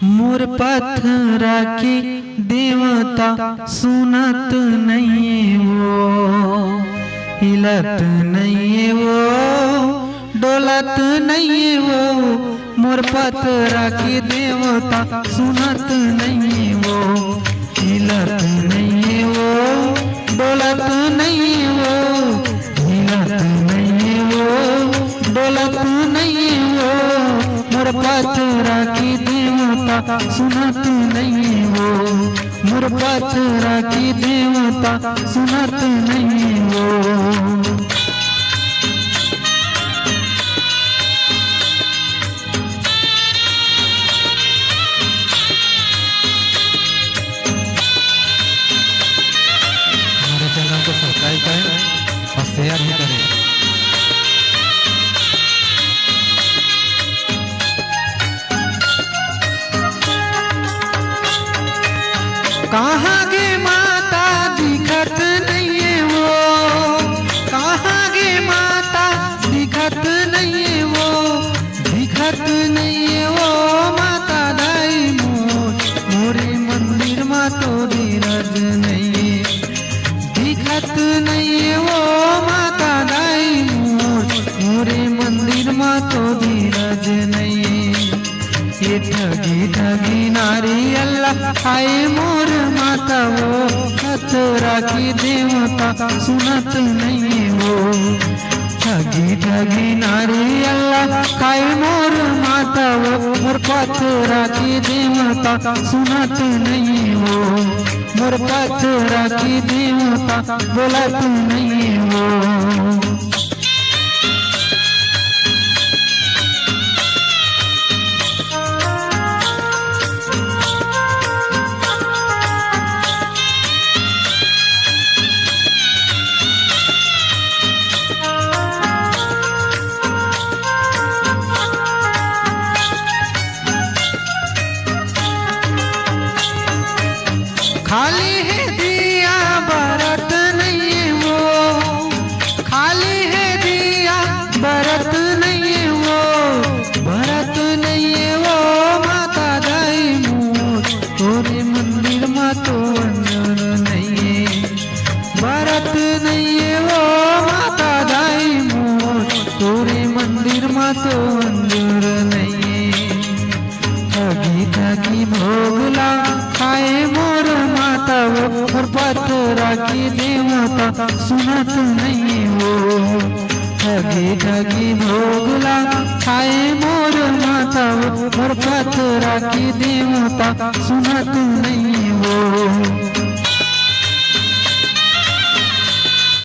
मोर पत्थरा की देवता सुनत नहीं वो, हिलत नहीं वो, डोलत नहीं वो। मोर पत्थरा की देवता सुनत नहीं वो, हिलत नहीं वो, डोलत नहीं वो, हिलत नहीं वो, डोलत नहीं वो। मोर पत्थरा की देवता सुनत नहीं वो, मोर पत्थरा की देवता सुनत नहीं वो। हमारे चैनल को सब्सक्राइब करें और शेयर भी करें। कहाँ गे माता दिखत नहीं है वो, कहाँ गे माता दिखत नहीं है वो, दिखत नहीं है वो माता दाई मोर, मोरे मंदिर मा तो धीरज नहीं, दिखत नहीं है वो माता दाई मोर, मोरे मंदिर मा तो धीरज नहीं। ये ठगी ठगी नारी अल्लाह आए मोर माता वो, पत्थरा की देवता सुनत नहीं वो। ठगी ठगी नारी अल्लाह खाए मोर माता वो, मोर पत्थरा की देवता सुनत नहीं वो, मोर पत्थरा की देवता बोलत नहीं वो। खाली है दिया बरत नहीं है वो, खाली है दिया बरत नहीं है वो, भरत नहीं है वो माता दाई मोर, तोरे मंदिर मा तो अंजर नहीं है, भरत नहीं है वो माता दाई मोर, तोरे मंदिर मा तो अंजर नहीं है। ठगी ठगी भोगला खाए मोर माता वो, मोर पत्थरा की देवता सुनत नहीं वो। ठगी ठगी भोगला खाए मोर माता वो, मोर पत्थरा की देवता सुनत नहीं